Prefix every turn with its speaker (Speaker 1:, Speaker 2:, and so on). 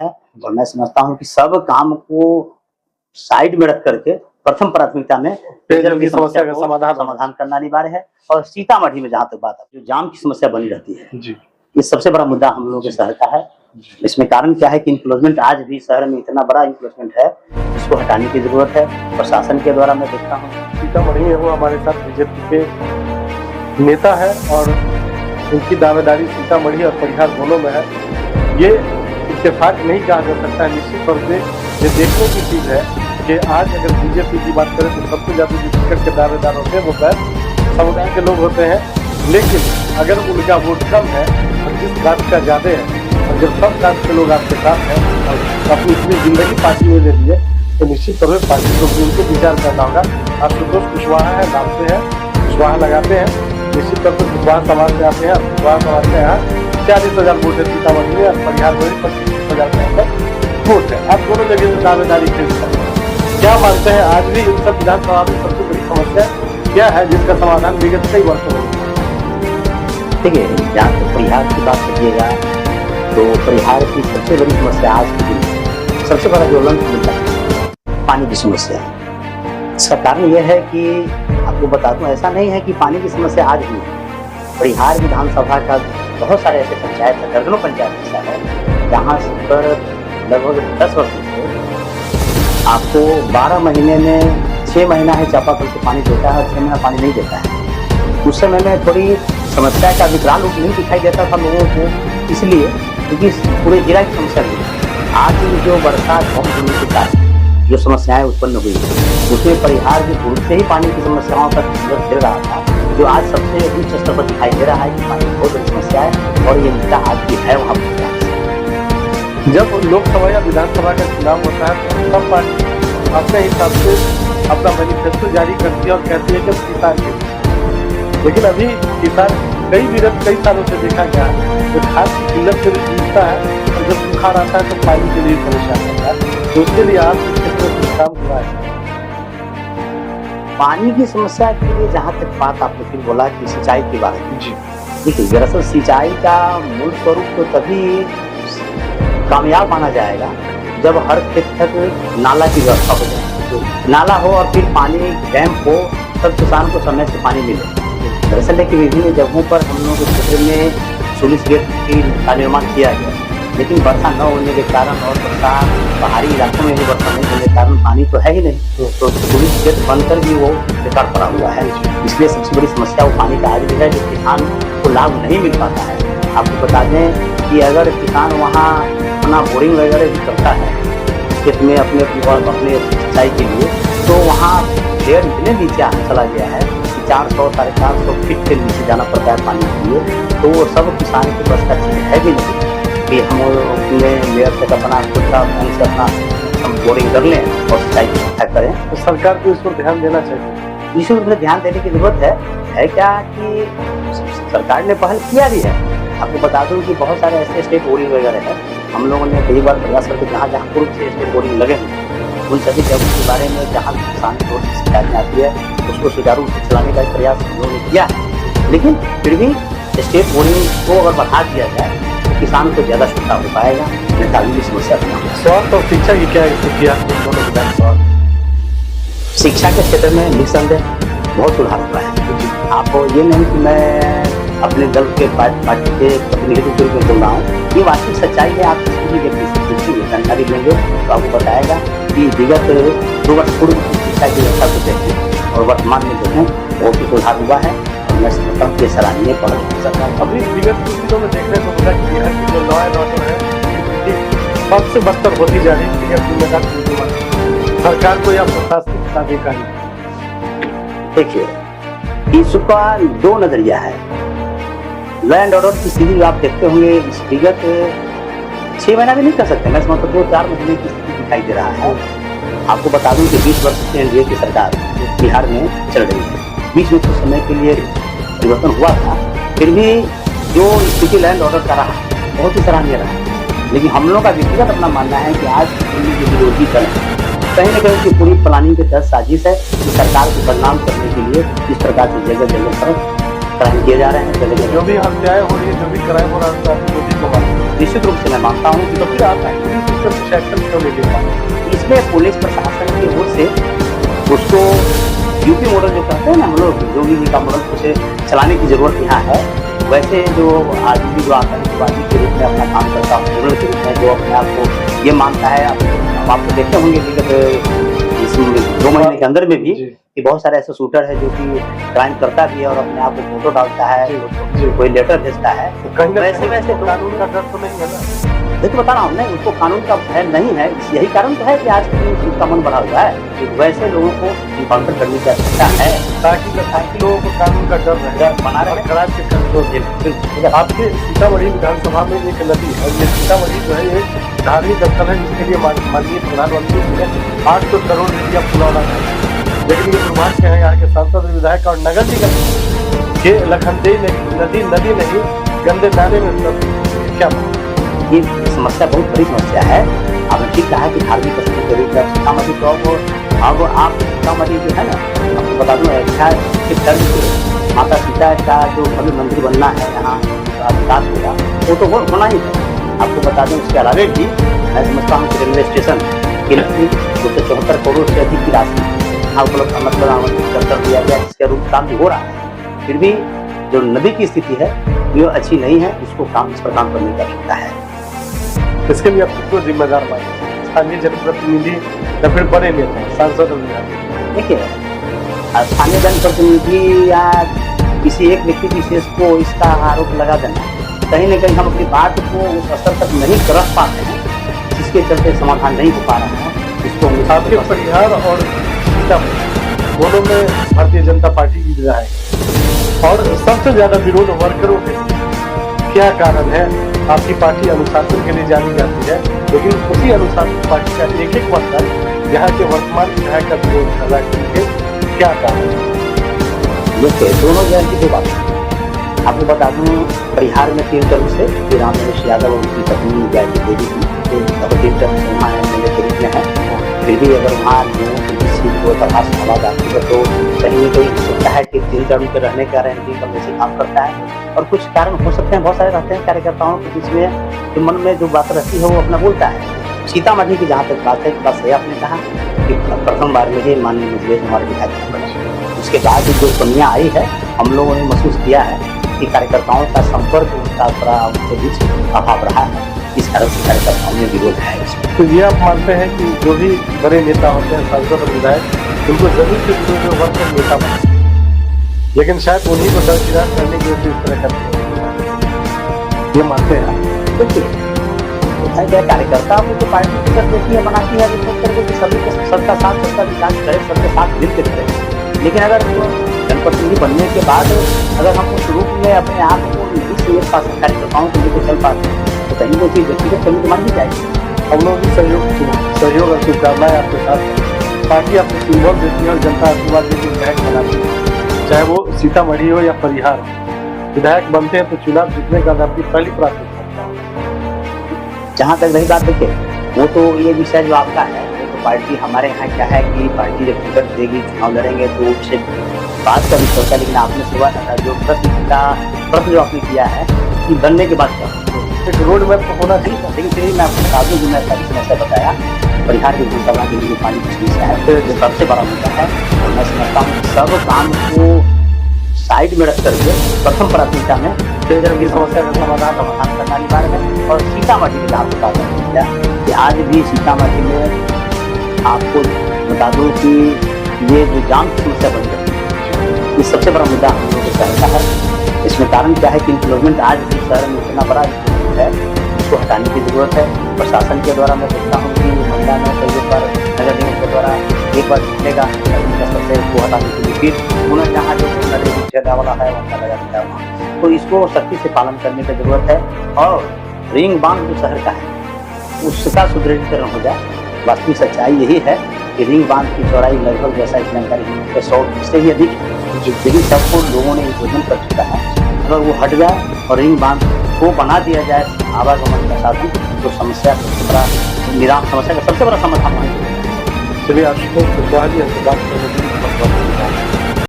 Speaker 1: है। और मैं समझता हूँ कि सब काम को साइड में रख करके प्रथम प्राथमिकता में पेयजल की समस्या का समाधान करना अनिवार्य है। और सीतामढ़ी में जहाँ तक बात है, जो जाम की समस्या बनी रहती है जी, ये सबसे बड़ा मुद्दा हम लोगों के शहर का है। इसमें कारण क्या है कि इंक्लोजमेंट आज भी शहर में इतना बड़ा इंक्लोजमेंट है, इसको हटाने की जरूरत है। प्रशासन के द्वारा मैं देखता हूँ
Speaker 2: सीतामढ़ी में वो हमारे साथ बीजेपी के नेता है और उनकी दावेदारी सीतामढ़ी और परिहार दोनों में है। ये इत्तेफाक नहीं कहा जा सकता है। निश्चित तौर पे ये देखने की चीज है कि आज अगर बीजेपी की बात करें तो सबसे ज्यादा जो टिकट के दावेदार होते हैं वो बैठ समुदाय के लोग होते हैं, लेकिन अगर उनका वोट कम है और जिस कास्ट का ज्यादा है और जब सब कास्ट के लोग आपके साथ हैं और अपनी पूरी जिंदगी पार्टी में दे दिए तो निश्चित तौर पर पार्टी को भी उनको विचार करना होगा। आशुतोष कुशवाहा है, नाम से है, कुशवाहा लगाते हैं, निश्चित तौर पर कुशवाहा समाज से आते हैं। कुशवाहा समाज के यहाँ 40,000 वोट है सीतामढ़ी में और परिहार में 25,000 के अंदर वोट है। आप दोनों जगह से दावेदारी कर क्या मानते हैं आज भी इन सब विधानसभा में सबसे बड़ी समस्या क्या है जिसका समाधान विगत कई वर्षों में?
Speaker 1: देखिए, जहाँ तक परिहार की बात करिएगा तो परिहार की सबसे बड़ी समस्या आज की दिन सबसे बड़ा जो ज्वलंत मुद्दा है पानी की समस्या है। इसका कारण यह है कि आपको बता दूं, ऐसा नहीं है कि पानी की समस्या आज भी है। परिहार विधानसभा का बहुत सारे ऐसे पंचायत है, दर्जनों पंचायत ऐसा है जहाँ पर लगभग 10 वर्ष से आपको 12 महीने में 6 महीना है चापाकल से पानी देता है और 6 महीना पानी नहीं देता है। उस समय में थोड़ी समस्या का विकराल रूप नहीं दिखाई देता था लोगों को, इसलिए क्योंकि पूरे जिला की समस्या थी। आज जो बरसात कम होने के कारण जो समस्याएं उत्पन्न हुई उसमें परिहार के पूर्व से ही पानी की समस्याओं का झेल रहा था, जो आज सबसे उच्च स्तर पर दिखाई दे रहा है कि पानी बहुत बड़ी समस्या है और ये मुद्दा आज भी है वहाँ पर।
Speaker 2: जब लोकसभा या विधानसभा का चुनाव होता है तो सब पार्टी अपने हिसाब से अपना मैनिफेस्टो जारी करती है और कहती है कि किसान के, लेकिन अभी किसान कई विगत कई सालों से देखा गया है तो खाद की किल्लत से भी जूझता है और जब सुखाड़ आता है तो पानी के लिए परेशान होता है। तो उसके लिए आप इस क्षेत्र में कुछ काम हुआ है?
Speaker 1: पानी की समस्या के लिए जहाँ तक बात आपने फिर बोला कि सिंचाई के बारे में जी, देखिए दरअसल सिंचाई का मूल स्वरूप तो तभी कामयाब माना जाएगा जब हर खेत तक नाला की व्यवस्था हो जाए, तो नाला हो और फिर पानी डैम हो तब किसान को समय से पानी मिले। दरअसल है कि विभिन्न जगहों पर हम लोगों के क्षेत्र में स्लूइस गेट का निर्माण किया गया, लेकिन वर्षा न होने के कारण और वर्षा पहाड़ी इलाकों में भी वर्षा नहीं होने के कारण पानी तो है ही नहीं, तो स्लूइस गेट बनकर भी वो बेकार पड़ा हुआ है। इसलिए सबसे बड़ी समस्या वो पानी का आज भी है, जो किसान को लाभ नहीं मिल पाता है। आपको बता दें कि अगर किसान वहाँ अपना बोरिंग वगैरह भी करता है खेत में अपने सिंचाई के लिए, तो वहाँ लेयर इतने नीचे चला गया है कि 400-450 फीट के नीचे जाना पड़ता है पानी के लिए। तो वो सब किसान के पास का चीज़ है भी नहीं कि हम अपने लेयर तक अपना खुद का ढंग से अपना हम बोरिंग कर लें और सिंचाई की व्यवस्था करें।
Speaker 2: तो सरकार को इस पर ध्यान देना चाहिए।
Speaker 1: इस पर ध्यान देने की जरूरत है क्या कि सरकार ने पहल किया भी है। आपको बता दूं कि बहुत सारे ऐसे स्टेट बोरिंग वगैरह है, हम लोगों ने कई बार प्रयास करके जहाँ पूर्व से स्टेट बोरिंग लगे हैं उन सभी जगहों के बारे में जहाँ किसान की ओर से शिकायतें आती है उसको सुचारू रूप से चलाने का प्रयास हम लोगों ने किया है। लेकिन फिर भी स्टेट बोरिंग को अगर बढ़ा दिया जाए तो किसान को ज़्यादा सुविधा हो पाएगा, पानी की समस्या भी नहीं।
Speaker 2: स्वास्थ्य और शिक्षा की क्या स्थिति है?
Speaker 1: शिक्षा के क्षेत्र में निस्संदेह बहुत सुधार हुआ है। आपको ये नहीं कि मैं अपने दल के पार्टी के प्रतिनिधित्व के रूप में बोल रहा हूँ, ये वास्तविक सच्चाई है। आप किसी भी व्यक्ति से पूछिए, जानकारी लेंगे तो आपको बताएगा कि विगत 2 वर्ष पूर्व की शिक्षा की व्यवस्था को देखें और वर्तमान में देखें बहुत ही सुधार हुआ है और मैं समझता हूँ कि सराहनीय पहल सरकार।
Speaker 2: अभी विगत कुछ दिनों में देखने को मिला कि बिहार की जो लॉ एंड ऑर्डर है सबसे बदतर होती जा रही है सरकार को या प्रशासनिक अधिकारी।
Speaker 1: देखिए, इसका 2 नजरिया है। लॉ एंड ऑर्डर की स्थिति आप देखते होंगे इस विगत 6 महीना भी नहीं कर सकते, मैं समझता 2-4 महीने की स्थिति दिखाई दे रहा है। आपको बता दूं कि 20 वर्ष से एनडीए की सरकार बिहार में चल रही है। बीच में कुछ समय के लिए परिवर्तन हुआ था, फिर भी जो स्थिति लॉ एंड ऑर्डर का रहा बहुत ही सराहनीय रहा। लेकिन हम लोगों का व्यक्तिगत अपना मानना है कि आज जो विरोधी दल कहीं न कहीं की पूरी प्लानिंग के तहत साजिश है कि सरकार को बदनाम करने के लिए इस प्रकार से जगह जगह पर क्राइम किए जा रहे हैं।
Speaker 2: जो भी हत्याएं हो रही है, जो भी क्राइम हो रहा है,
Speaker 1: निश्चित रूप से मैं मानता हूँ कि
Speaker 2: तो फिर आप पुलिस इस पर कुछ एक्शन क्यों नहीं ले पा रहे?
Speaker 1: इसमें पुलिस प्रशासन की ओर से उसको यूपी मॉडल जो कहते हैं ना हम लोग, योगी जी का मॉडल उसे चलाने की जरूरत यहाँ है। वैसे जो आदमी जो आतंकवादी के रूप में अपना काम करता है, क्रिमिनल के रूप में जो अपने आप को ये मानता है, अब आप तो देखे होंगे विगत इस 2 महीने के अंदर में भी
Speaker 2: जी।
Speaker 1: कि बहुत सारे ऐसे शूटर है जो कि क्राइम करता भी है और अपने आप को फोटो डालता है,
Speaker 2: जी।
Speaker 1: कोई लेटर भेजता है।
Speaker 2: तो कहीं ना
Speaker 1: वैसे
Speaker 2: कहीं
Speaker 1: वैसे
Speaker 2: तो कानून का डर तो नहीं है ना?
Speaker 1: देखो बता रहा हूँ नहीं, उसको कानून का भय नहीं है। यही कारण तो है कि आज के दिन उसका मन बढ़ा हुआ है। वैसे लोगों को इनकाउंटर करने की आवश्यकता है
Speaker 2: ताकि लोगों को कानून का डर रहे,
Speaker 1: बना रहे।
Speaker 2: खराब के कंट्रोल। आपके सीतामढ़ी विधानसभा में एक नदी है, ये सीतामढ़ी जो है एक धार्मिक स्थल है, जिसके लिए माननीय प्रधानमंत्री जी ने 800 करोड़ रुपया पुरौना है। लेकिन ये दुर्भाग्य है यहाँ के सांसद विधायक और नगर निगम के लखनदेई नदी नहीं गंदे नाले में क्या
Speaker 1: ये समस्या बहुत बड़ी समस्या है। आपने ठीक कहा कि धार्मिक स्थल के रूप में सीतामढ़ी तो अब आप सीतामढ़ी जो है ना, आपको बता दूं अयोध्या के तर्ज पे माता सीता का जो भव्य मंदिर बनना है यहाँ विकास होगा, वो तो होना ही है। आपको बता दें उसके अलावे भी मैं समझता हूँ कि रेलवे स्टेशन के लिए 274 करोड़ से अधिक की राशि उपलब्ध मतलब आवंटित कर दिया गया, जिसके रूप काम भी हो रहा है। फिर भी जो नदी की स्थिति है वो अच्छी नहीं है, उसको इस पर काम करने की आवश्यकता है।
Speaker 2: इसके लिए आप किसको जिम्मेदार माने, स्थानीय जनप्रतिनिधि या फिर बड़े नेता सांसद?
Speaker 1: देखिए स्थानीय जनप्रतिनिधि या किसी एक व्यक्ति विशेष को इसका आरोप लगा देना, कहीं न कहीं हम अपनी बात को उस स्तर तक नहीं रख पाते हैं, जिसके चलते समाधान नहीं हो पा रहा है। इसको
Speaker 2: आपके परिहार और सीतामढ़ी दोनों में भारतीय जनता पार्टी की विधायक और सबसे ज्यादा विरोध वर्करों के, क्या कारण है? आपकी पार्टी अनुशासन के लिए जानी जाती है, लेकिन उसी अनुशासन पार्टी का एक वर्कर यहाँ के वर्तमान विधायक का विरोध कर रहा है, क्या कारण है?
Speaker 1: देखिए दोनों जगह की दो बात आपको बता दूं। परिहार में 3 टर्म से श्री राम नरेश यादव और उनकी पत्नी गायत्री देवी की 3 टर्म से वहाँ एमएलए के रूप में है। फिर भी अगर वहाँ लोगों की सीट को तलाश आवाज आती है तो कहीं न कहीं सोचता है कि 3 टर्म के रहने का राजनीति करने से काम करता है। और कुछ कारण हो सकते हैं, बहुत सारे रहते हैं कार्यकर्ताओं के बीच में, जो मन में जो बात रहती है वो अपना बोलता है। सीतामढ़ी की जहाँ तक बात है, बस ये आपने कहा कि प्रथम बार में ही माननीय मिथिलेश कुमार विधायक बने, उसके बाद जो कमियाँ आई है हम लोगों ने महसूस किया है कि कार्यकर्ताओं का संपर्क उनका थोड़ा उनके बीच अभाव रहा है। इस कारण से कार्यकर्ताओं में विरोध है इसमें।
Speaker 2: तो ये आप मानते हैं कि जो भी बड़े नेता होते हैं, सांसद और विधायक, उनको जरूर से जरूर वर्कर नेता बनते हैं, लेकिन शायद उन्हीं को दरकिनार करने की वजह इस तरह करते हैं, ये मानते हैं आप?
Speaker 1: देखिए कार्यकर्ता को तो पार्टी टिकट देती है, बनाती है, कि सभी को सबका साथ सबका विकास करे, सबके साथ मिलकर करे। लेकिन अगर जनप्रतिनिधि बनने के बाद अगर हम उस रूप में अपने आप को नहीं सहयोग पा सकते, कार्यकर्ताओं को लेकर चल पाते हैं, तो कहीं ना कहीं व्यक्तिगत कमी तो मान ही जाएगी।
Speaker 2: हम लोग भी सहयोग और शुभकामनाएं आपके साथ। पार्टी आपको सिंबल देती है और जनता आशीर्वाद देती है, विधायक बनाती है, चाहे वो सीतामढ़ी हो या परिहार हो। विधायक बनते हैं तो चुनाव जीतने का आपकी पहली प्राथमिकता है।
Speaker 1: जहाँ तक रही बात, देखिए वो तो ये विषय जो आपका है, वो तो पार्टी हमारे यहाँ क्या है कि पार्टी जब टिकट देगी, चुनाव लड़ेंगे तो उससे बात का विषय होता है। लेकिन आपने सुबह जो प्रश्न जो आपने किया है कि बनने के बाद क्या
Speaker 2: एक रोड मैप तो होना चाहिए।
Speaker 1: लेकिन फिर मैं आपको बता दूँ, जो मैं सारी समस्या बताया, परिहार की जनता के लिए पानी की समस्या है, तो जो सबसे बड़ा मुद्दा है। और मैं समझता हूँ सब काम को साइड में रख करके प्रथम प्राथमिकता में पेयजल की समस्या का समाधान करना अनिवार्य है। और सीतामढ़ी में जहाँ बता दिया कि आज भी सीतामढ़ी में आपको बता दूँ कि ये जो जाम की समस्या बन गई, ये सबसे बड़ा मुद्दा हम लोगों के शहर का है। इसमें कारण क्या है कि इम्प्लॉयमेंट आज भी शहर में इतना बड़ा है, इसको हटाने की जरूरत है। प्रशासन के द्वारा मैं देखता हूँ कि महिला में कई बार नगर निगम के द्वारा एक बार निकलेगा को हटाने के लिए, फिर पुनः जहाँ जो जगह वाला है वहाँ लगा दिया है वहाँ, तो इसको सख्ती से पालन करने की जरूरत है। और रिंग बांध जो शहर का है उसका सुदृढ़ीकरण हो जाए। वास्तविक सच्चाई यही है कि रिंग बांध की चौड़ाई लगभग जैसा की जानकारी 100 से भी अधिक है, लेकिन सबको लोगों ने इंतजाम कर चुका है। अगर वो हट जाए और रिंग बांध को बना दिया जाए आवागमन का साधन, तो समस्या समस्या का सबसे बड़ा समाधान है।
Speaker 2: चलिए, आप बात करने के लिए